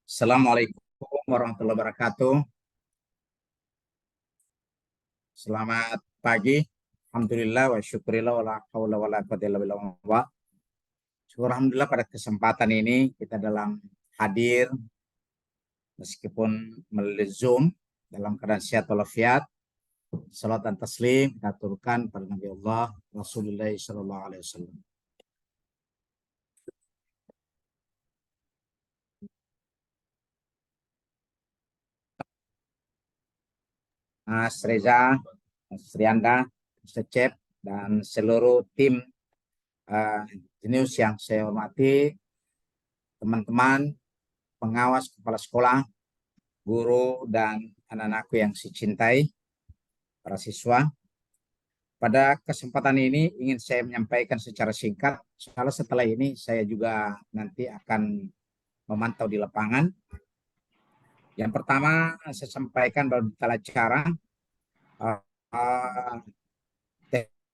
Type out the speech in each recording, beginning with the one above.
Assalamualaikum warahmatullahi wabarakatuh. Selamat pagi. Alhamdulillah wa syukurillah wa la haula wa la quwwata illa billah. Syukur alhamdulillah pada kesempatan ini kita dalam hadir meskipun melalui Zoom dalam keadaan sehat walafiat. Salat dan taslim kita aturkan pada Nabi Allah Rasulullah sallallahu alaihi wasallam. Mas Reza, Mas Trianda, Secep, dan seluruh tim Jenius yang saya hormati, teman-teman, pengawas kepala sekolah, guru, dan anak-anakku yang saya cintai, para siswa. Pada kesempatan ini ingin saya menyampaikan secara singkat, soalnya setelah ini saya juga nanti akan memantau di lapangan. Yang pertama saya sampaikan bahwa tata cara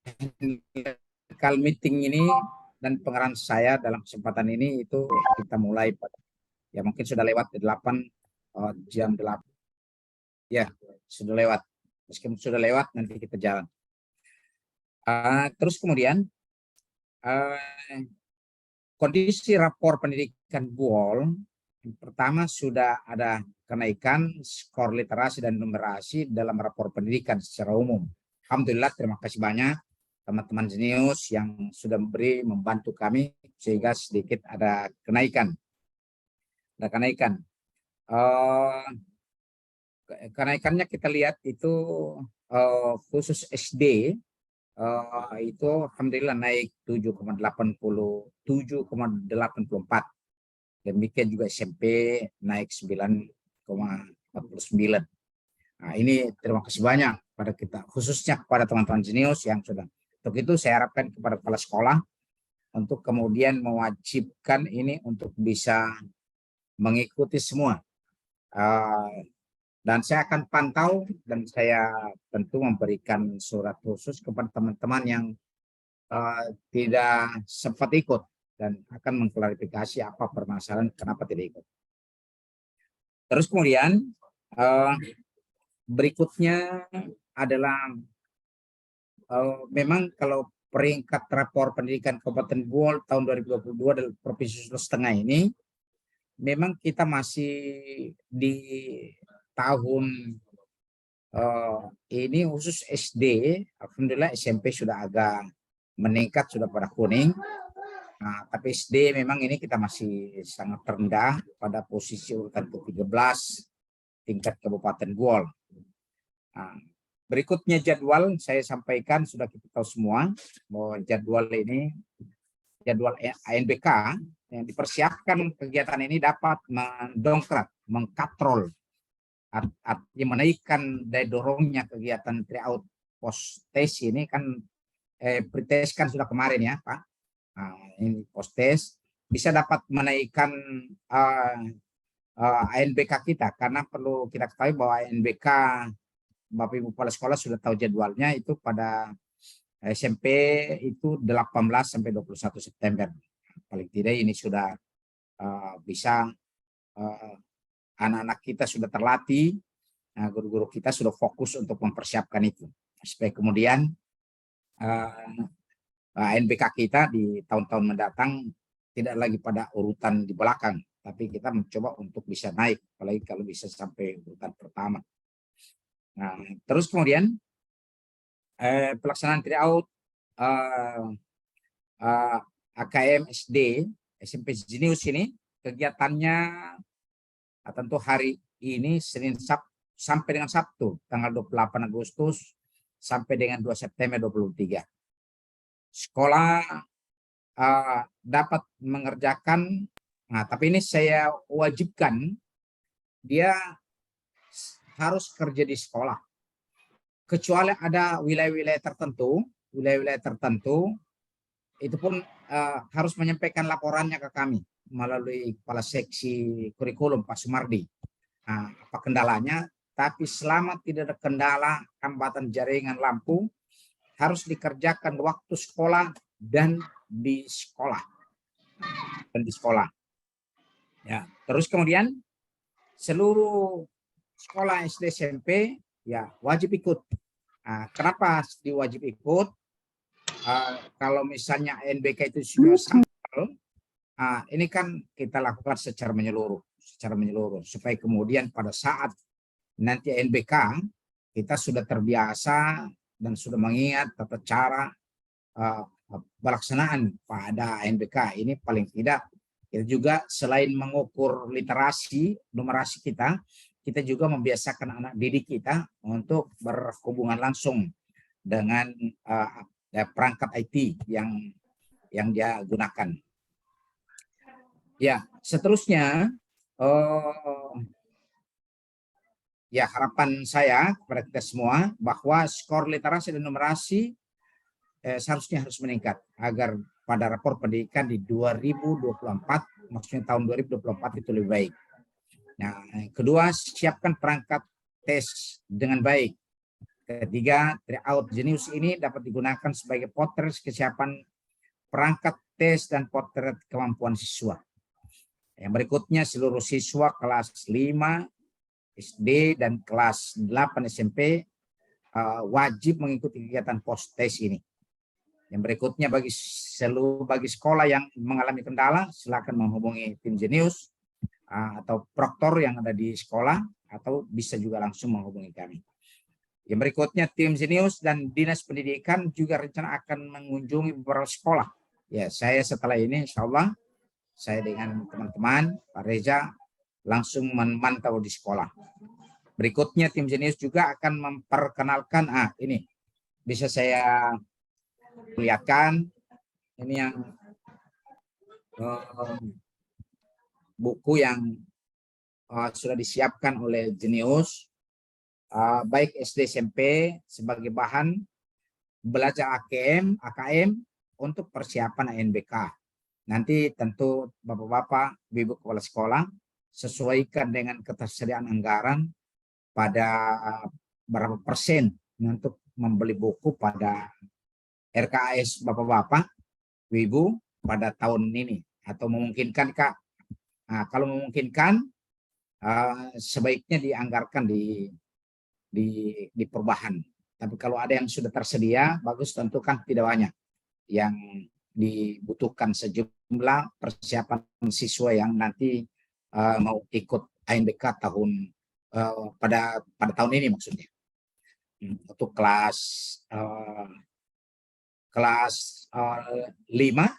technical meeting ini dan pengarahan saya dalam kesempatan ini itu kita mulai ya mungkin sudah lewat 8 jam 8 ya sudah lewat, meskipun sudah lewat nanti kita jalan. Terus kemudian kondisi rapor pendidikan BUOL, pertama sudah ada kenaikan skor literasi dan numerasi dalam rapor pendidikan secara umum. Alhamdulillah, terima kasih banyak teman-teman Jenius yang sudah membantu kami sehingga sedikit ada kenaikan. Kenaikannya kita lihat itu khusus SD itu alhamdulillah naik 7,84. Demikian juga SMP naik 9,49. Nah, ini terima kasih banyak pada kita, khususnya kepada teman-teman Jenius yang sudah. Untuk itu saya harapkan kepada kepala sekolah untuk kemudian mewajibkan ini untuk bisa mengikuti semua. Dan saya akan pantau dan saya tentu memberikan surat khusus kepada teman-teman yang tidak sempat ikut dan akan mengklarifikasi apa permasalahan kenapa tidak ikut. Terus kemudian berikutnya adalah memang kalau peringkat rapor pendidikan Kabupaten BUOL tahun 2022 dari Provinsi Sulawesi Tengah ini memang kita masih di tahun ini khusus SD, alhamdulillah SMP sudah agak meningkat, sudah pada kuning. Nah, tapi SD memang ini kita masih sangat rendah pada posisi urutan ke-13 tingkat Kabupaten BUOL. Nah, berikutnya jadwal saya sampaikan sudah kita tahu semua bahwa jadwal ini jadwal ANBK yang dipersiapkan kegiatan ini dapat mendongkrak, mengkatrol, artinya menaikkan daya dorongnya kegiatan tryout post test ini kan pretest kan sudah kemarin ya Pak. Nah, ini post test bisa dapat menaikkan ANBK kita, karena perlu kita ketahui bahwa ANBK Bapak Ibu kepala sekolah sudah tahu jadwalnya itu pada SMP itu 18 sampai 21 September. Paling tidak ini sudah bisa anak-anak kita sudah terlatih, guru-guru kita sudah fokus untuk mempersiapkan itu supaya kemudian ANBK kita di tahun-tahun mendatang tidak lagi pada urutan di belakang, tapi kita mencoba untuk bisa naik, apalagi kalau bisa sampai urutan pertama. Nah, terus kemudian pelaksanaan tryout AKM SD SMP Jenius ini kegiatannya tentu hari ini Senin sampai dengan Sabtu tanggal 28 Agustus sampai dengan 2 September 2023. Sekolah dapat mengerjakan, nah tapi ini saya wajibkan dia harus kerja di sekolah, kecuali ada wilayah-wilayah tertentu itu pun harus menyampaikan laporannya ke kami melalui kepala seksi kurikulum Pak Sumardi. Nah, apa kendalanya? Tapi selama tidak ada kendala hambatan jaringan lampu, harus dikerjakan waktu sekolah dan di sekolah. Ya, terus kemudian seluruh sekolah SD SMP ya wajib ikut. Kenapa diwajib ikut? Kalau misalnya NBK itu sudah sampel, ini kan kita lakukan secara menyeluruh supaya kemudian pada saat nanti NBK kita sudah terbiasa dan sudah mengingat tata cara pelaksanaan pada NBK ini. Paling tidak kita juga selain mengukur literasi numerasi kita juga membiasakan anak didik kita untuk berhubungan langsung dengan perangkat IT yang dia gunakan. Ya, seterusnya ya harapan saya kepada kita semua bahwa skor literasi dan numerasi seharusnya harus meningkat agar pada rapor pendidikan di 2024, maksudnya tahun 2024 itu lebih baik. Nah, kedua, siapkan perangkat tes dengan baik. Ketiga, tryout jenius ini dapat digunakan sebagai potret kesiapan perangkat tes dan potret kemampuan siswa. Yang berikutnya, seluruh siswa kelas 5 SD dan kelas 8 SMP wajib mengikuti kegiatan post tes ini. Yang berikutnya, bagi sekolah yang mengalami kendala, silakan menghubungi tim jenius atau proktor yang ada di sekolah, atau bisa juga langsung menghubungi kami. Yang berikutnya, tim jenius dan dinas pendidikan juga rencana akan mengunjungi beberapa sekolah. Ya, saya setelah ini insya Allah saya dengan teman-teman Pak Reza langsung memantau di sekolah. Berikutnya, tim jenius juga akan memperkenalkan, ini bisa saya lihatkan, ini yang buku yang sudah disiapkan oleh jenius, baik SD SMP sebagai bahan belajar AKM untuk persiapan ANBK. Nanti tentu Bapak-Bapak, Ibu Kepala Sekolah sesuaikan dengan ketersediaan anggaran pada berapa persen untuk membeli buku pada RKAS Bapak-Bapak, Ibu pada tahun ini, atau memungkinkan Kak. Kalau memungkinkan sebaiknya dianggarkan di perubahan. Tapi kalau ada yang sudah tersedia, bagus, tentu kan tidak banyak yang dibutuhkan sejumlah persiapan siswa yang nanti mau ikut ANBK pada tahun ini maksudnya. Untuk kelas 5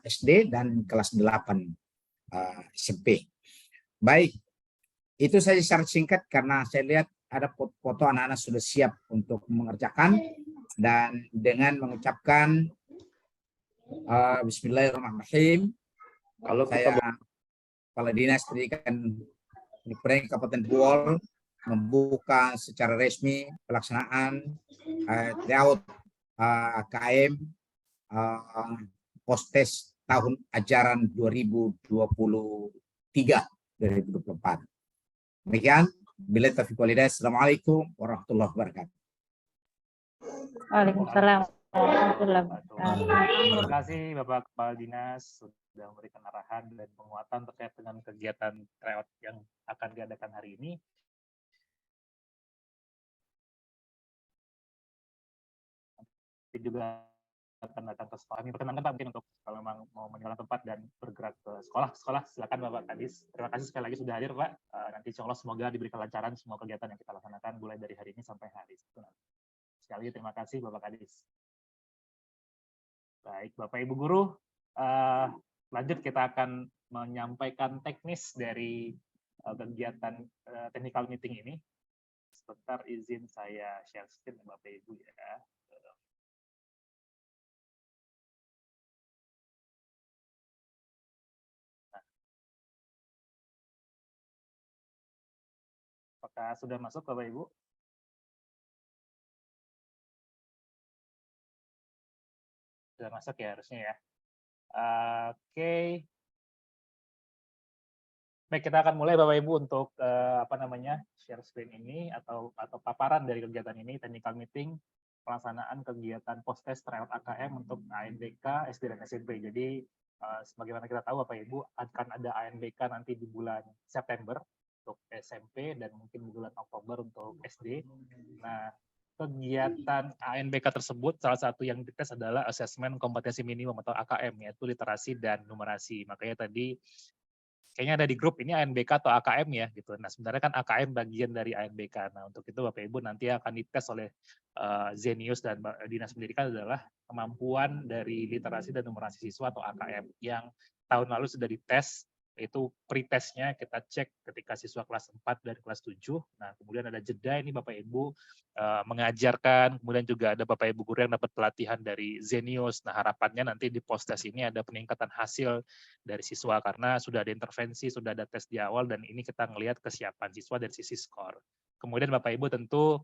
SD dan kelas 8 SMP. Baik, itu saja secara singkat karena saya lihat ada foto anak-anak sudah siap untuk mengerjakan, dan dengan mengucapkan Bismillahirrahmanirrahim. Kalau saya Kepala Dinas Pendidikan Kabupaten Buol membuka secara resmi pelaksanaan tryout KM post tes tahun ajaran 2023-2024. Demikian, bila taufiq walhidayah. Assalamualaikum warahmatullahi wabarakatuh. Waalaikumsalam warahmatullahi wabarakatuh. Terima kasih Bapak Kepala Dinas sudah memberikan arahan dan penguatan terkait dengan kegiatan tryout yang akan diadakan hari ini. Nanti juga akan datang ke sekolah. Kami perkenankan Pak mungkin untuk kalau memang mau meninggalkan tempat dan bergerak ke sekolah, silakan Bapak Kadis. Terima kasih sekali lagi sudah hadir Pak. Nanti insya Allah semoga diberi kelancaran semua kegiatan yang kita laksanakan mulai dari hari ini sampai hari itu. Sekali lagi terima kasih Bapak Kadis. Baik Bapak Ibu Guru, lanjut kita akan menyampaikan teknis dari kegiatan technical meeting ini. Sebentar izin saya share screen Bapak Ibu ya. Apakah sudah masuk Bapak Ibu? Sudah masuk ya harusnya ya. Oke. Baik, kita akan mulai Bapak Ibu untuk share screen ini atau paparan dari kegiatan ini, technical meeting pelaksanaan kegiatan post test tryout AKM untuk ANBK SD dan SMP. Jadi sebagaimana kita tahu Bapak Ibu akan ada ANBK nanti di bulan September untuk SMP dan mungkin bulan Oktober untuk SD. Nah, kegiatan ANBK tersebut salah satu yang dites adalah asesmen kompetensi minimum atau AKM, yaitu literasi dan numerasi. Makanya tadi kayaknya ada di grup ini ANBK atau AKM ya gitu. Nah, sebenarnya kan AKM bagian dari ANBK. Nah, untuk itu Bapak Ibu nanti akan dites oleh Zenius dan Dinas Pendidikan adalah kemampuan dari literasi dan numerasi siswa atau AKM yang tahun lalu sudah dites. Itu pretestnya kita cek ketika siswa kelas 4 dan kelas 7. Nah, kemudian ada jeda ini Bapak Ibu mengajarkan, kemudian juga ada Bapak Ibu guru yang dapat pelatihan dari Zenius. Nah, harapannya nanti di post-test ini ada peningkatan hasil dari siswa karena sudah ada intervensi, sudah ada tes di awal dan ini kita ngelihat kesiapan siswa dari sisi skor. Kemudian Bapak Ibu tentu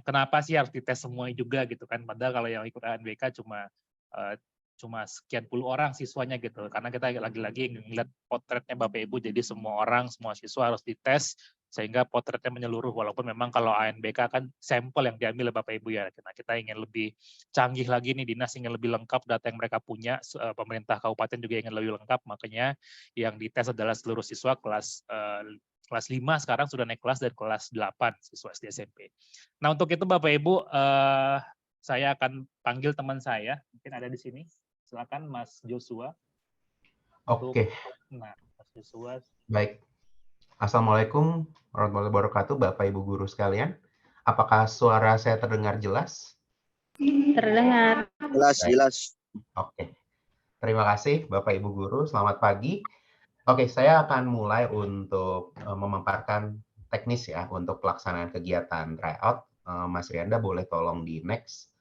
kenapa sih harus dites semua juga gitu kan? Padahal kalau yang ikut ANBK cuma sekian puluh orang siswanya gitu. Karena kita lagi-lagi ngeliat potretnya Bapak Ibu, jadi semua orang, semua siswa harus dites sehingga potretnya menyeluruh. Walaupun memang kalau ANBK kan sampel yang diambil oleh Bapak Ibu ya. Nah, kita ingin lebih canggih lagi nih, Dinas ingin lebih lengkap data yang mereka punya, pemerintah kabupaten juga ingin lebih lengkap, makanya yang dites adalah seluruh siswa kelas 5 sekarang sudah naik kelas dari kelas 8 siswa SD SMP. Nah, untuk itu Bapak Ibu, saya akan panggil teman saya, mungkin ada di sini. Silakan Mas Joshua. Oke. Nah, Mas Joshua. Baik. Assalamualaikum warahmatullahi wabarakatuh, Bapak Ibu guru sekalian. Apakah suara saya terdengar jelas? Terdengar. Jelas. Oke. Terima kasih Bapak Ibu guru, selamat pagi. Oke, saya akan mulai untuk memaparkan teknis ya untuk pelaksanaan kegiatan tryout. Mas Rianda boleh tolong di next.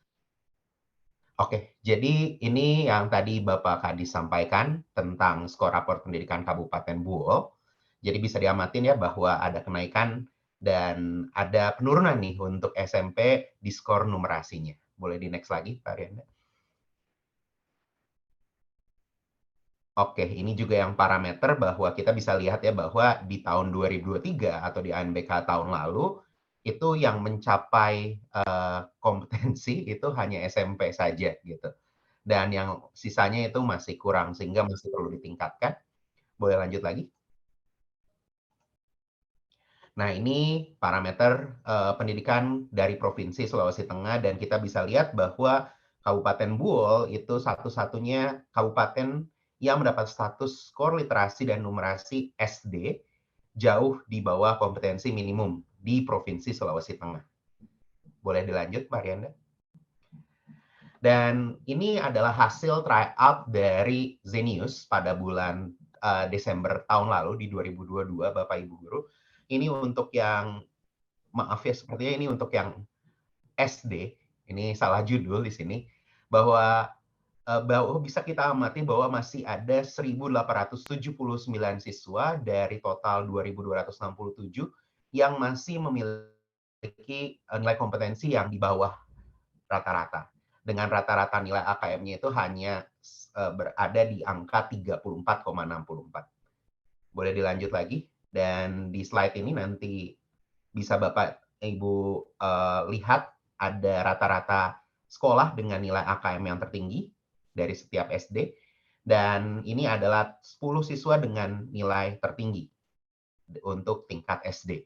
Oke, jadi ini yang tadi Bapak Kadis sampaikan tentang skor rapor pendidikan Kabupaten Buol. Jadi bisa diamatin ya bahwa ada kenaikan dan ada penurunan nih untuk SMP di skor numerasinya. Boleh di next lagi, Pak Rianda. Oke, ini juga yang parameter bahwa kita bisa lihat ya bahwa di tahun 2023 atau di ANBK tahun lalu, itu yang mencapai kompetensi itu hanya SMP saja gitu. Dan yang sisanya itu masih kurang sehingga masih perlu ditingkatkan. Boleh lanjut lagi? Nah, ini parameter pendidikan dari Provinsi Sulawesi Tengah dan kita bisa lihat bahwa Kabupaten Buol itu satu-satunya kabupaten yang mendapat status skor literasi dan numerasi SD jauh di bawah kompetensi minimum di Provinsi Sulawesi Tengah. Boleh dilanjut, Pak Rianda? Dan ini adalah hasil tryout dari Zenius pada bulan Desember tahun lalu di 2022, Bapak Ibu Guru. Ini untuk yang, maaf ya, sepertinya ini untuk yang SD, ini salah judul di sini, bahwa bisa kita amati bahwa masih ada 1.879 siswa dari total 2.267 yang masih memiliki nilai kompetensi yang di bawah rata-rata. Dengan rata-rata nilai AKM-nya itu hanya berada di angka 34,64. Boleh dilanjut lagi? Dan di slide ini nanti bisa Bapak Ibu lihat ada rata-rata sekolah dengan nilai AKM yang tertinggi dari setiap SD. Dan ini adalah 10 siswa dengan nilai tertinggi untuk tingkat SD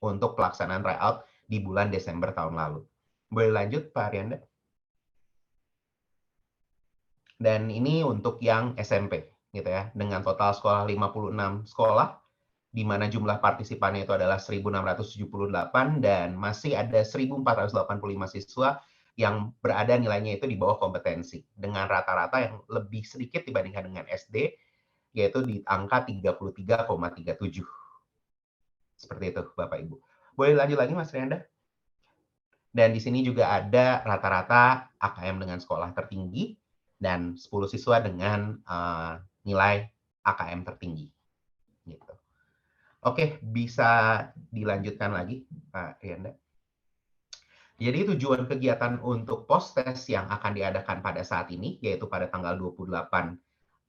untuk pelaksanaan tryout di bulan Desember tahun lalu. Boleh lanjut, Pak Arianda? Dan ini untuk yang SMP, gitu ya, dengan total sekolah 56 sekolah, di mana jumlah partisipannya itu adalah 1.678 dan masih ada 1.485 siswa yang berada nilainya itu di bawah kompetensi, dengan rata-rata yang lebih sedikit dibandingkan dengan SD, yaitu di angka 33,37. Seperti itu, Bapak Ibu. Boleh lanjut lagi, Mas Rianda? Dan di sini juga ada rata-rata AKM dengan sekolah tertinggi dan 10 siswa dengan nilai AKM tertinggi. Gitu. Oke, bisa dilanjutkan lagi, Pak Rianda. Jadi tujuan kegiatan untuk post-test yang akan diadakan pada saat ini, yaitu pada tanggal 28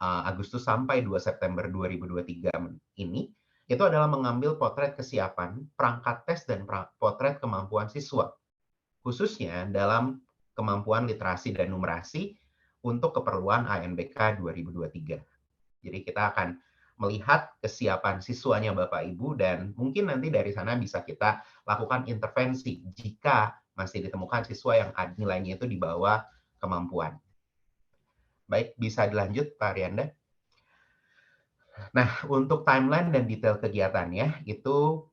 Agustus sampai 2 September 2023 ini, itu adalah mengambil potret kesiapan, perangkat tes, dan potret kemampuan siswa, khususnya dalam kemampuan literasi dan numerasi untuk keperluan ANBK 2023. Jadi kita akan melihat kesiapan siswanya Bapak Ibu, dan mungkin nanti dari sana bisa kita lakukan intervensi jika masih ditemukan siswa yang nilainya itu di bawah kemampuan. Baik, bisa dilanjut Pak Arianda. Nah, untuk timeline dan detail kegiatannya itu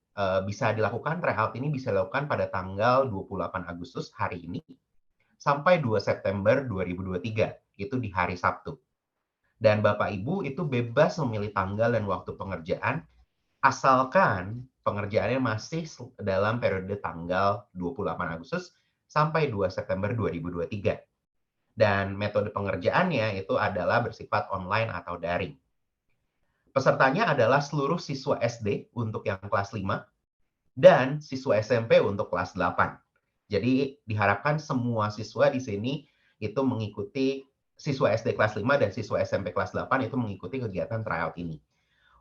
bisa dilakukan, tryout ini bisa dilakukan pada tanggal 28 Agustus hari ini sampai 2 September 2023, itu di hari Sabtu. Dan Bapak Ibu itu bebas memilih tanggal dan waktu pengerjaan, asalkan pengerjaannya masih dalam periode tanggal 28 Agustus sampai 2 September 2023. Dan metode pengerjaannya itu adalah bersifat online atau daring. Pesertanya adalah seluruh siswa SD untuk yang kelas 5 dan siswa SMP untuk kelas 8. Jadi diharapkan semua siswa di sini itu mengikuti, siswa SD kelas 5 dan siswa SMP kelas 8 itu mengikuti kegiatan tryout ini.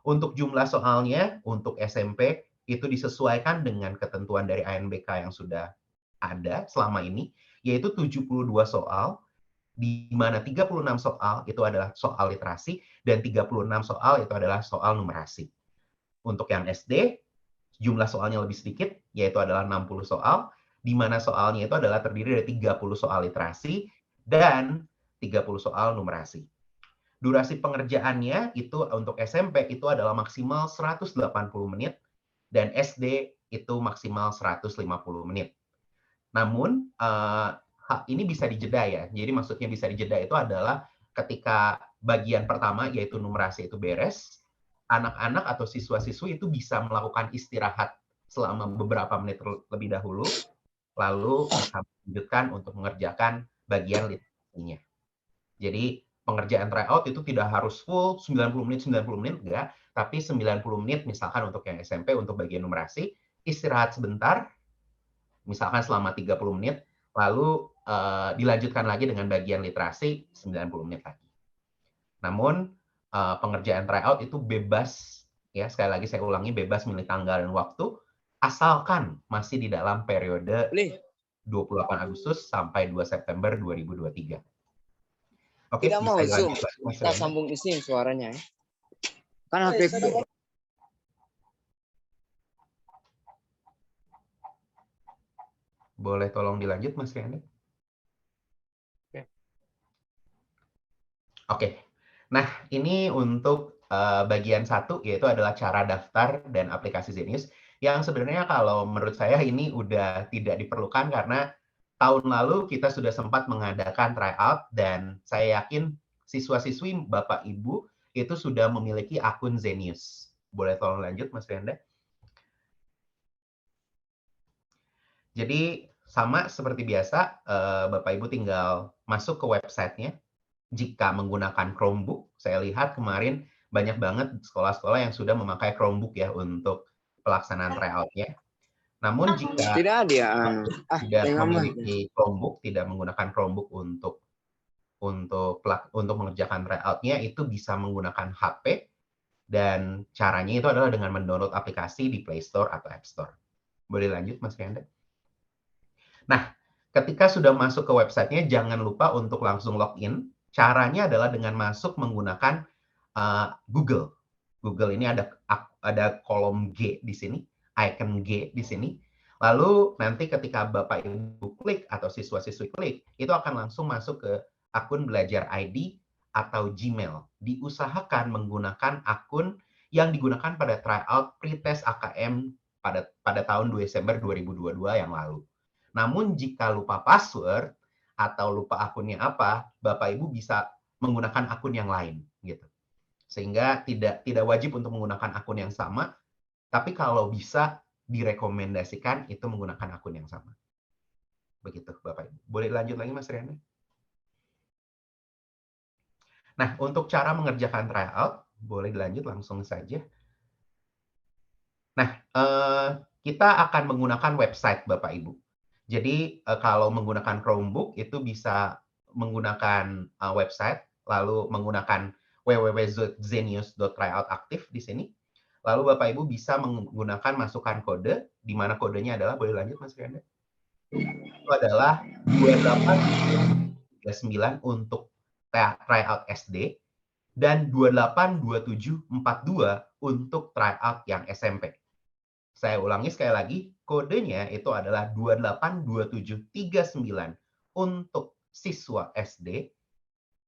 Untuk jumlah soalnya, untuk SMP itu disesuaikan dengan ketentuan dari ANBK yang sudah ada selama ini, yaitu 72 soal, di mana 36 soal itu adalah soal literasi, dan 36 soal itu adalah soal numerasi. Untuk yang SD, jumlah soalnya lebih sedikit, yaitu adalah 60 soal, di mana soalnya itu adalah terdiri dari 30 soal literasi dan 30 soal numerasi. Durasi pengerjaannya itu untuk SMP itu adalah maksimal 180 menit, dan SD itu maksimal 150 menit. Namun, ini bisa dijeda ya. Jadi maksudnya bisa dijeda itu adalah ketika bagian pertama, yaitu numerasi itu beres, anak-anak atau siswa-siswi itu bisa melakukan istirahat selama beberapa menit terlebih dahulu, lalu bisa melanjutkan untuk mengerjakan bagian literasinya. Jadi pengerjaan tryout itu tidak harus full 90 menit, enggak, tapi 90 menit misalkan untuk yang SMP untuk bagian numerasi, istirahat sebentar, misalkan selama 30 menit, lalu dilanjutkan lagi dengan bagian literasi 90 menit lagi. Namun, pengerjaan tryout itu bebas, ya sekali lagi saya ulangi, bebas milih tanggal dan waktu, asalkan masih di dalam periode 28 Agustus sampai 2 September 2023. Oke, Tidak mau bisa Zoom, dilanjut, Mas kita Rena. sambung di sini suaranya. Kan HP Boleh tolong dilanjut, Mas Rian? Oke. Nah, ini untuk bagian 1, yaitu adalah cara daftar dan aplikasi Zenius, yang sebenarnya kalau menurut saya ini udah tidak diperlukan karena tahun lalu kita sudah sempat mengadakan tryout, dan saya yakin siswa-siswi Bapak Ibu itu sudah memiliki akun Zenius. Boleh tolong lanjut, Mas Rianda? Jadi sama seperti biasa, Bapak Ibu tinggal masuk ke websitenya. Jika menggunakan Chromebook, saya lihat kemarin banyak banget sekolah-sekolah yang sudah memakai Chromebook ya untuk pelaksanaan tryout-nya. Namun jika tidak ada. tidak memiliki Chromebook, tidak menggunakan Chromebook untuk mengerjakan tryout-nya, itu bisa menggunakan HP, dan caranya itu adalah dengan mendownload aplikasi di Play Store atau App Store. Boleh lanjut, Mas Rianda? Nah, ketika sudah masuk ke websitenya, jangan lupa untuk langsung login. Caranya adalah dengan masuk menggunakan Google. Google ini ada kolom G di sini, icon G di sini. Lalu nanti ketika Bapak Ibu klik atau siswa-siswi klik, itu akan langsung masuk ke akun Belajar ID atau Gmail. Diusahakan menggunakan akun yang digunakan pada tryout pretest AKM pada tahun Desember 2022 yang lalu. Namun jika lupa password atau lupa akunnya apa, Bapak Ibu bisa menggunakan akun yang lain gitu. Sehingga tidak wajib untuk menggunakan akun yang sama, tapi kalau bisa direkomendasikan itu menggunakan akun yang sama. Begitu Bapak Ibu. Boleh lanjut lagi Mas Riana? Nah, untuk cara mengerjakan tryout, boleh dilanjut langsung saja. Nah, kita akan menggunakan website Bapak Ibu. Jadi kalau menggunakan Chromebook itu bisa menggunakan website, lalu menggunakan www.zenius.tryoutactive di sini. Lalu Bapak Ibu bisa menggunakan masukkan kode, di mana kodenya adalah, boleh lanjut Mas Rianda? Itu adalah 2839 untuk tryout SD, dan 282742 untuk tryout yang SMP. Saya ulangi sekali lagi, kodenya itu adalah 282739 untuk siswa SD,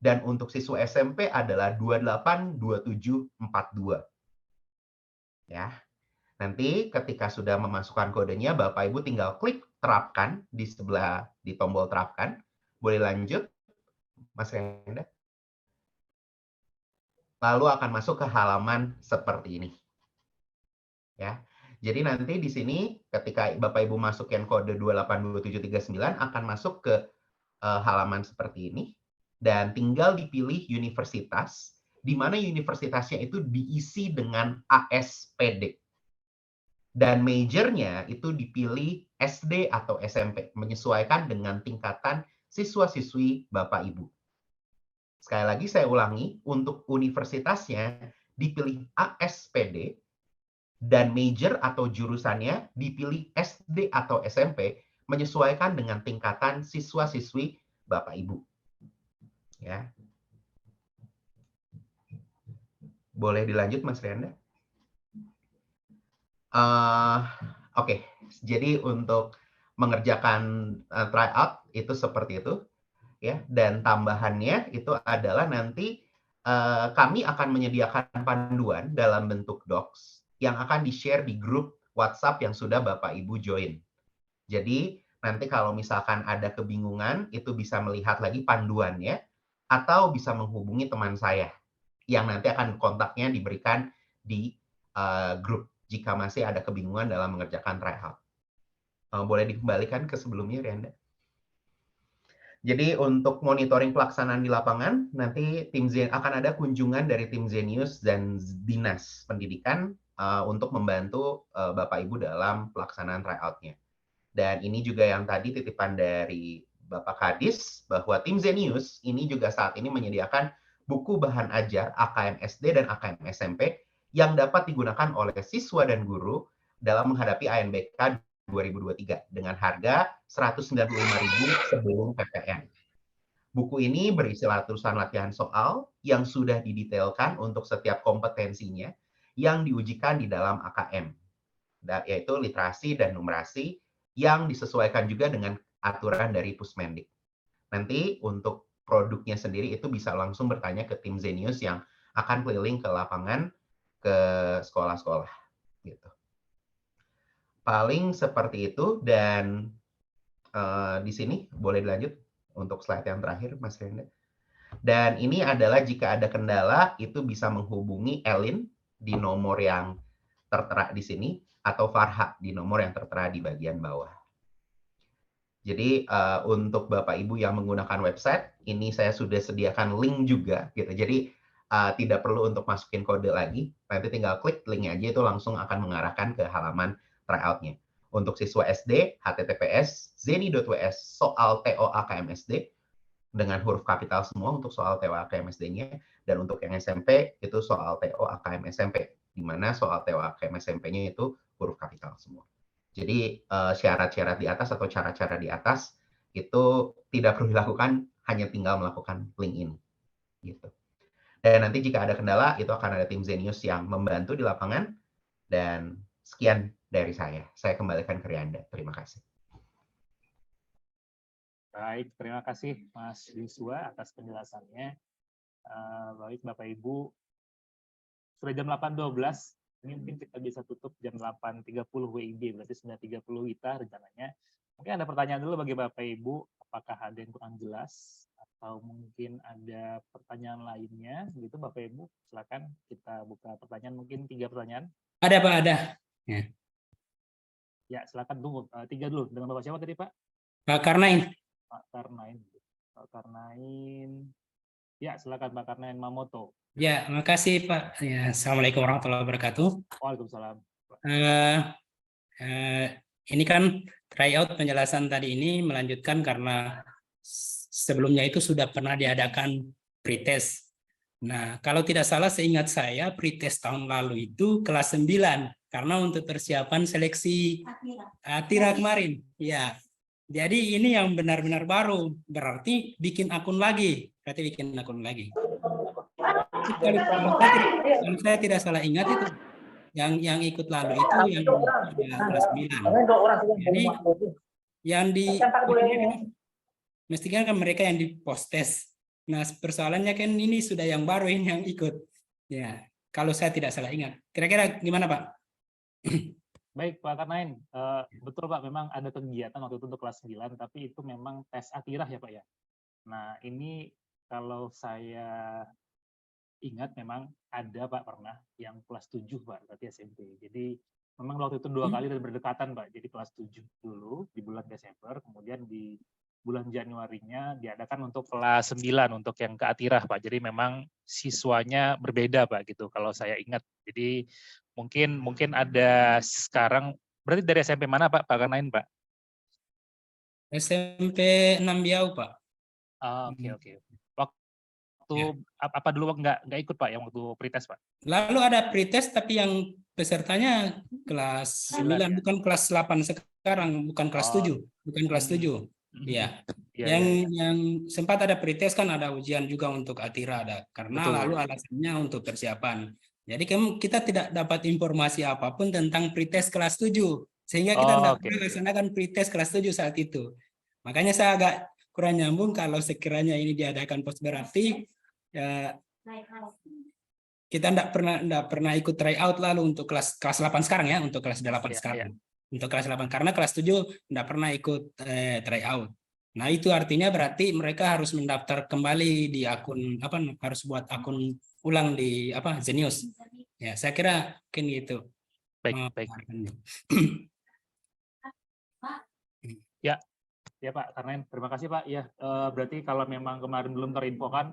dan untuk siswa SMP adalah 282742. Ya. Nanti ketika sudah memasukkan kodenya, Bapak Ibu tinggal klik terapkan di sebelah di tombol terapkan. Boleh lanjut, Mas Renda. Lalu akan masuk ke halaman seperti ini. Ya. Jadi nanti di sini ketika Bapak Ibu masukin kode 282739 akan masuk ke halaman seperti ini dan tinggal dipilih universitas, di mana universitasnya itu diisi dengan ASPD. Dan majornya itu dipilih SD atau SMP, menyesuaikan dengan tingkatan siswa-siswi Bapak Ibu. Sekali lagi saya ulangi, untuk universitasnya dipilih ASPD, dan major atau jurusannya dipilih SD atau SMP, menyesuaikan dengan tingkatan siswa-siswi Bapak Ibu. Ya. Boleh dilanjut, Mas Rianda? Oke, jadi untuk mengerjakan tryout itu seperti itu, ya. Dan tambahannya itu adalah nanti kami akan menyediakan panduan dalam bentuk docs yang akan di-share di grup WhatsApp yang sudah Bapak Ibu join. Jadi nanti kalau misalkan ada kebingungan, itu bisa melihat lagi panduannya, atau bisa menghubungi teman saya, yang nanti akan kontaknya diberikan di grup, jika masih ada kebingungan dalam mengerjakan tryout. Boleh dikembalikan ke sebelumnya, Rianda? Jadi untuk monitoring pelaksanaan di lapangan, nanti akan ada kunjungan dari tim Zenius dan Dinas Pendidikan untuk membantu Bapak Ibu dalam pelaksanaan tryout-nya. Dan ini juga yang tadi titipan dari Bapak Kadis, bahwa tim Zenius ini juga saat ini menyediakan buku bahan ajar AKM SD dan AKM SMP yang dapat digunakan oleh siswa dan guru dalam menghadapi ANBK 2023 dengan harga Rp195.000 sebelum PPN. Buku ini berisi ratusan latihan soal yang sudah didetailkan untuk setiap kompetensinya yang diujikan di dalam AKM, yaitu literasi dan numerasi yang disesuaikan juga dengan aturan dari Pusmendik. Nanti untuk produknya sendiri itu bisa langsung bertanya ke tim Zenius yang akan keliling ke lapangan, ke sekolah-sekolah. Gitu. Paling seperti itu, dan di sini boleh dilanjut untuk slide yang terakhir, Mas Renda. Dan ini adalah jika ada kendala, itu bisa menghubungi Elin di nomor yang tertera di sini, atau Farha di nomor yang tertera di bagian bawah. Jadi untuk Bapak Ibu yang menggunakan website, ini saya sudah sediakan link juga, gitu. Jadi tidak perlu untuk masukin kode lagi, nanti tinggal klik linknya aja, itu langsung akan mengarahkan ke halaman tryout-nya. Untuk siswa SD, https://zeni.ws soal TO AKMSD dengan huruf kapital semua untuk soal TO AKMSD-nya, dan untuk yang SMP itu soal TO AKM SMP, di mana soal TO AKM SMP-nya itu huruf kapital semua. Jadi syarat-syarat di atas atau cara-cara di atas itu tidak perlu dilakukan, hanya tinggal melakukan link ini. Gitu. Dan nanti jika ada kendala, itu akan ada tim Zenius yang membantu di lapangan. Dan sekian dari saya. Saya kembalikan ke Rianda. Terima kasih. Baik, terima kasih Mas Yusua atas penjelasannya. Baik Bapak Ibu, sudah jam 8.12. Ini mungkin kita bisa tutup jam 8.30 WIB, berarti 9.30 WITA rencananya. Mungkin ada pertanyaan dulu bagi Bapak Ibu, apakah ada yang kurang jelas, atau mungkin ada pertanyaan lainnya, gitu Bapak Ibu, silakan kita buka pertanyaan, mungkin 3 pertanyaan. Ada Pak, ada. Ya, silakan tunggu, 3 dulu. Dengan Bapak siapa tadi Pak? Pak Karnain. Pak Karnain. Pak Karnain. Ya, silakan Pak Karnain Mamoto. Ya, makasih Pak. Ya, Assalamualaikum warahmatullahi wabarakatuh. Waalaikumsalam. Ini kan tryout penjelasan tadi ini melanjutkan karena sebelumnya itu sudah pernah diadakan pretest. Nah, kalau tidak salah seingat saya pretest tahun lalu itu kelas 9 karena untuk persiapan seleksi Atira kemarin. Ya. Jadi ini yang benar-benar baru, berarti bikin akun lagi. Kalau saya tidak salah ingat itu yang ikut lalu itu yang kelas 9. Jadi yang mestinya kan mereka yang di postes. Nah, persoalannya kan ini sudah yang baru ini yang ikut. Ya, kalau saya tidak salah ingat. Kira-kira gimana, Pak? Baik, Pak Karnain. Betul, Pak, memang ada kegiatan waktu itu untuk kelas 9, tapi itu memang tes akhirah ya, Pak ya. Nah, ini kalau saya ingat memang ada, Pak, pernah yang kelas 7, Pak, berarti SMP. Jadi memang waktu itu 2 kali dan berdekatan, Pak. Jadi kelas 7 dulu di bulan Desember, kemudian di bulan Januarinya diadakan untuk kelas 9 untuk yang ke Atirah, Pak. Jadi memang siswanya berbeda, Pak, gitu kalau saya ingat. Jadi mungkin ada sekarang, berarti dari SMP mana, Pak Karnain, Pak? SMP 6 Biau, Pak. Oke. Waktu apa dulu nggak ikut, Pak, yang waktu pretest, Pak? Lalu ada pretest tapi yang pesertanya kelas 9 bukan kelas 8 sekarang, bukan kelas 7, bukan kelas 7. Iya. Yang sempat ada pretest kan ada ujian juga untuk Atira ada. Karena Betul. lalu alasannya untuk persiapan. Jadi kita tidak dapat informasi apapun tentang pretest kelas 7. Sehingga kita tidak pernah melaksanakan pretest kelas 7 saat itu. Makanya saya agak kurang nyambung kalau sekiranya ini diadakan post berarti ya, kita tidak pernah ikut tryout lalu untuk kelas 8 sekarang ya, untuk kelas 8 sekarang. Untuk kelas 8 karena kelas 7 tidak pernah ikut tryout. Nah, itu artinya berarti mereka harus mendaftar kembali di akun harus buat akun ulang di Zenius. Ya, saya kira mungkin gitu. Baik. Ya Pak, karena terima kasih Pak. Ya, berarti kalau memang kemarin belum terinfokan,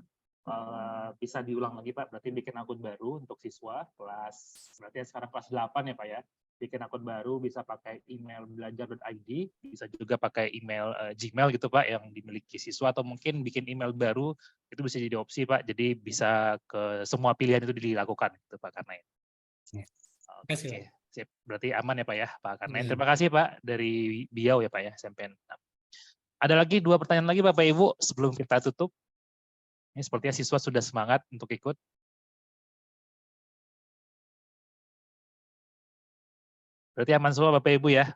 bisa diulang lagi Pak. Berarti bikin akun baru untuk siswa berarti sekarang kelas 8 ya Pak ya. Bikin akun baru bisa pakai email belajar.id, bisa juga pakai email Gmail gitu Pak yang dimiliki siswa, atau mungkin bikin email baru itu bisa jadi opsi Pak. Jadi bisa ke semua pilihan itu dilakukan gitu Pak Karnain. Oke, sip. Berarti aman ya Pak ya, Pak Karnain. Terima kasih Pak dari Biau ya Pak ya, SMP 6. Ada lagi 2 pertanyaan lagi Bapak Ibu sebelum kita tutup. Ini sepertinya siswa sudah semangat untuk ikut. Berarti aman semua Bapak Ibu ya.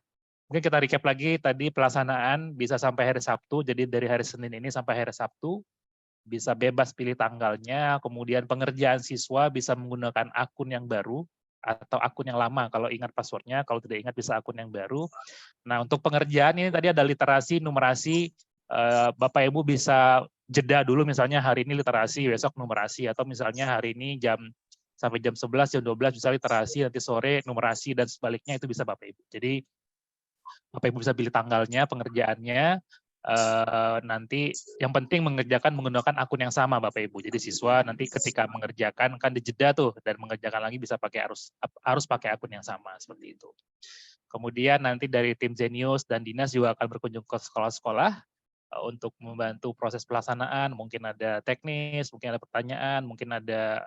Mungkin kita recap lagi tadi pelaksanaan bisa sampai hari Sabtu. Jadi dari hari Senin ini sampai hari Sabtu bisa bebas pilih tanggalnya. Kemudian pengerjaan siswa bisa menggunakan akun yang baru atau akun yang lama. Kalau ingat passwordnya, kalau tidak ingat bisa akun yang baru. Nah, untuk pengerjaan ini tadi ada literasi, numerasi. Bapak Ibu bisa jeda dulu, misalnya hari ini literasi, besok numerasi, atau misalnya hari ini sampai jam 11, jam 12 bisa literasi, nanti sore numerasi, dan sebaliknya itu bisa Bapak Ibu. Jadi Bapak Ibu bisa pilih tanggalnya, pengerjaannya, nanti yang penting mengerjakan menggunakan akun yang sama Bapak Ibu. Jadi siswa nanti ketika mengerjakan kan dijeda tuh, dan mengerjakan lagi bisa pakai harus pakai akun yang sama, seperti itu. Kemudian nanti dari tim Zenius dan Dinas juga akan berkunjung ke sekolah-sekolah untuk membantu proses pelaksanaan, mungkin ada teknis, mungkin ada pertanyaan, mungkin ada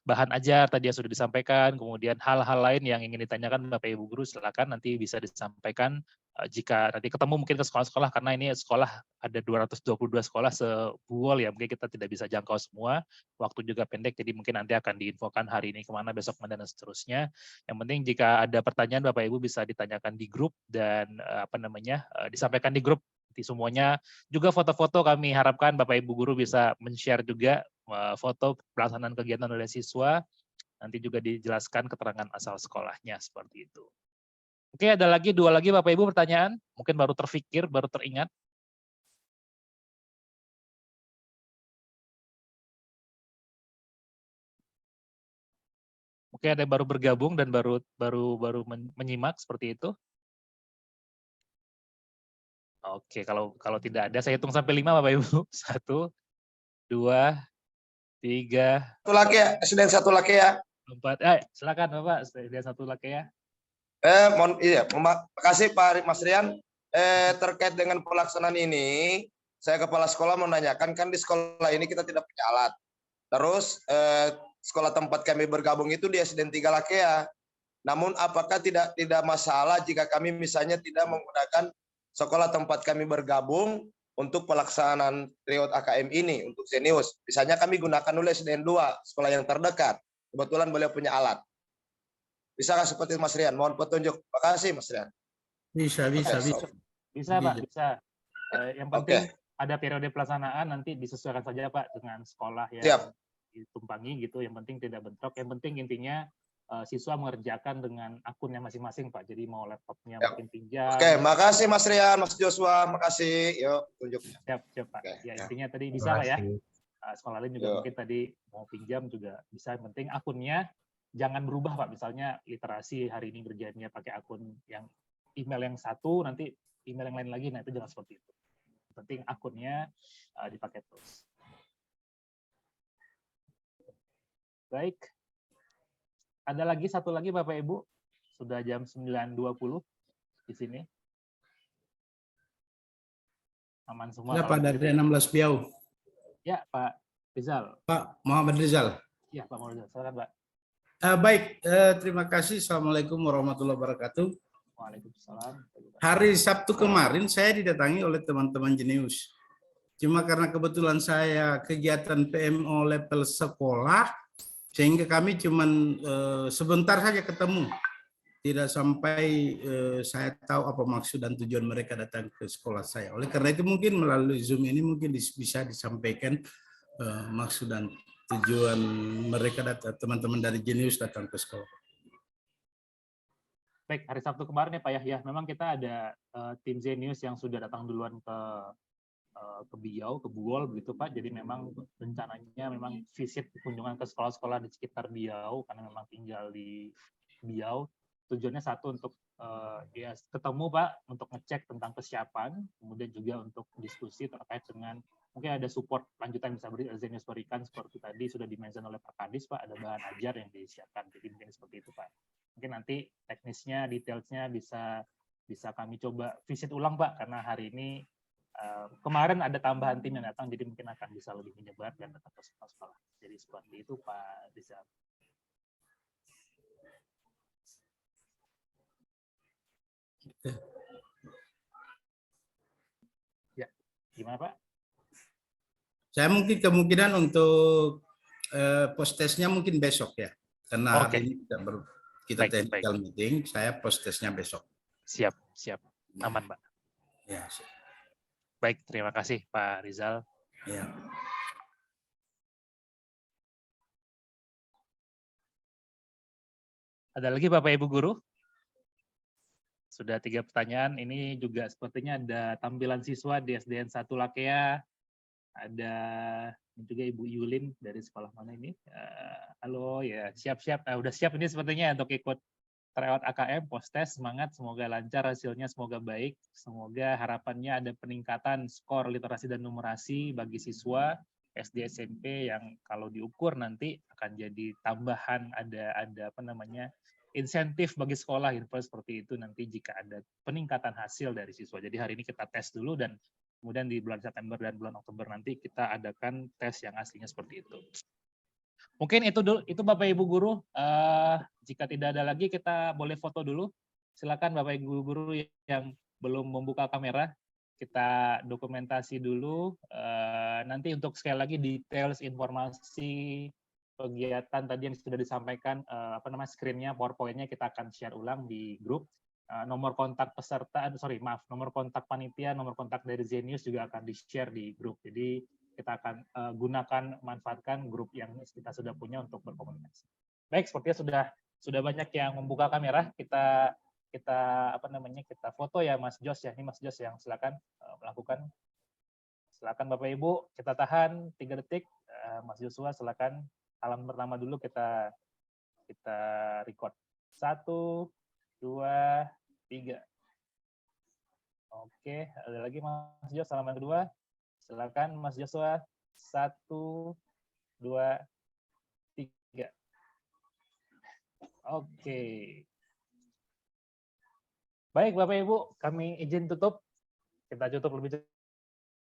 bahan ajar tadi yang sudah disampaikan, kemudian hal-hal lain yang ingin ditanyakan Bapak Ibu Guru silakan nanti bisa disampaikan jika nanti ketemu mungkin ke sekolah-sekolah, karena ini sekolah ada 222 sekolah se-Buol ya, mungkin kita tidak bisa jangkau semua, waktu juga pendek, jadi mungkin nanti akan diinfokan hari ini kemana, besok kemana, dan seterusnya. Yang penting jika ada pertanyaan Bapak Ibu bisa ditanyakan di grup dan disampaikan di grup. Semuanya juga foto-foto kami harapkan Bapak Ibu Guru bisa men-share juga foto pelaksanaan kegiatan oleh siswa, nanti juga dijelaskan keterangan asal sekolahnya seperti itu. Oke, ada lagi 2 lagi Bapak Ibu pertanyaan, mungkin baru terfikir, baru teringat. Mungkin ada yang baru bergabung dan baru menyimak seperti itu. Oke, kalau tidak ada, saya hitung sampai 5 Bapak Ibu. 1, 2, 3. 1 lagi ya, SDN 1 lagi ya. 4. Silakan Bapak, SDN 1 lagi ya. Terima kasih Pak Mas Rian. Terkait dengan pelaksanaan ini, saya kepala sekolah menanyakan, kan di sekolah ini kita tidak punya alat. Terus sekolah tempat kami bergabung itu di SDN 3 Lakea. Namun apakah tidak masalah jika kami misalnya tidak menggunakan sekolah tempat kami bergabung untuk pelaksanaan tryout AKM ini untuk Zenius. Misalnya kami gunakan dulu SDN 2, sekolah yang terdekat. Kebetulan beliau punya alat. Bisakah seperti itu, Mas Rian? Mohon petunjuk. Terima kasih, Mas Rian. Bisa. Bisa Pak, bisa. Yang penting ada periode pelaksanaan, nanti disesuaikan saja Pak dengan sekolah yang Siap. ditumpangi gitu. Yang penting tidak bentrok. Yang penting intinya siswa mengerjakan dengan akunnya masing-masing Pak. Jadi mau laptopnya Siap. mungkin pinjam. Oke, makasih Mas Rian, Mas Joshua, makasih. Yuk, tunjuknya. Siap Pak. Oke, Ya ya. intinya tadi bisa Pak ya. Terima kasih. Sekolah lain juga Yo. mungkin tadi mau pinjam juga bisa. Yang penting akunnya jangan berubah Pak. Misalnya literasi hari ini kerjanya pakai akun yang email yang satu, nanti email yang lain lagi. Nah itu jangan seperti itu. Yang penting akunnya dipakai terus. Baik. Ada lagi satu lagi Bapak Ibu. Sudah jam 9.20 di sini. Aman semua. Ya, kalau Pak, dari begitu. 16 Biau. Ya Pak Rizal. Pak Muhammad Rizal. Ya Pak Rizal. Silakan Pak. Baik, terima kasih. Assalamualaikum warahmatullahi wabarakatuh. Waalaikumsalam. Hari Sabtu kemarin saya didatangi oleh teman-teman Jenius. Cuma karena kebetulan saya kegiatan PMO level sekolah, sehingga kami cuman sebentar saja ketemu. Tidak sampai saya tahu apa maksud dan tujuan mereka datang ke sekolah saya. Oleh karena itu mungkin melalui Zoom ini mungkin bisa disampaikan maksud dan tujuan mereka datang, teman-teman dari Jenius datang ke sekolah. Baik, hari Sabtu kemarin ya Pak ya, memang kita ada tim Zenius yang sudah datang duluan ke Biau, ke Buol begitu Pak. Jadi memang rencananya memang visit kunjungan ke sekolah-sekolah di sekitar Biau karena memang tinggal di Biau. Tujuannya satu untuk ya ketemu Pak untuk ngecek tentang kesiapan, kemudian juga untuk diskusi terkait dengan mungkin ada support lanjutan yang bisa Zenius berikan seperti tadi sudah di-mention oleh Pak Kadis Pak, ada bahan ajar yang disiapkan. Jadi mungkin seperti itu Pak. Mungkin nanti teknisnya, detailsnya bisa kami coba visit ulang Pak, karena hari ini kemarin ada tambahan tim yang datang, jadi mungkin akan bisa lebih menyebar dan datang ke sekolah-sekolah. Jadi seperti itu Pak Rizal. Ya, gimana Pak? Saya mungkin kemungkinan untuk post-testnya mungkin besok ya. Karena Oke. hari ini kita Baik, technical meeting, saya post-testnya besok. Siap. Aman Pak. Ya, Baik, terima kasih Pak Rizal. ya. Ada lagi Bapak Ibu Guru? Sudah 3 pertanyaan, ini juga sepertinya ada tampilan siswa di SDN 1 Lakea, ada juga Ibu Yulin dari sekolah mana ini? Halo, ya siap-siap, udah siap ini sepertinya untuk ikut tryout AKM, post-test, semangat, semoga lancar hasilnya, semoga baik, semoga harapannya ada peningkatan skor literasi dan numerasi bagi siswa SD SMP yang kalau diukur nanti akan jadi tambahan ada apa namanya insentif bagi sekolah seperti itu nanti jika ada peningkatan hasil dari siswa. Jadi hari ini kita tes dulu dan kemudian di bulan September dan bulan Oktober nanti kita adakan tes yang aslinya seperti itu. Mungkin itu dulu, itu Bapak Ibu Guru. Jika tidak ada lagi kita boleh foto dulu. Silakan Bapak Ibu Guru yang belum membuka kamera. Kita dokumentasi dulu. Nanti untuk sekali lagi details informasi kegiatan tadi yang sudah disampaikan, screen-nya, PowerPoint-nya kita akan share ulang di grup. Nomor kontak peserta, nomor kontak panitia, nomor kontak dari Zenius juga akan di-share di grup. Jadi kita akan manfaatkan grup yang kita sudah punya untuk berkomunikasi. Baik, sepertinya sudah banyak yang membuka kamera. Kita foto ya Mas Jos ya. Ini Mas Jos yang silakan melakukan. Silakan Bapak Ibu, kita tahan 3 detik. Mas Joshua silakan. Halaman pertama dulu kita record. 1, 2, 3. Oke, ada lagi Mas Jos, halaman kedua. Silakan Mas Joshua. 1, 2, 3. Oke. Baik Bapak Ibu, kami izin tutup. Kita tutup lebih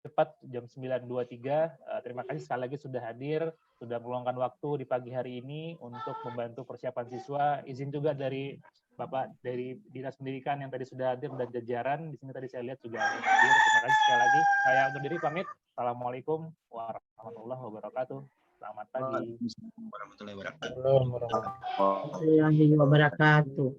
cepat jam 9.23. Terima kasih sekali lagi sudah hadir. sudah meluangkan waktu di pagi hari ini untuk membantu persiapan siswa. Izin juga dari Bapak dari Dinas Pendidikan yang tadi sudah hadir dan jajaran. Di sini tadi saya lihat juga ada yang hadir. Terima kasih sekali lagi. Saya undur diri pamit. Assalamualaikum warahmatullahi wabarakatuh. Selamat pagi. Warahmatullahi wabarakatuh. Warahmatullahi wabarakatuh.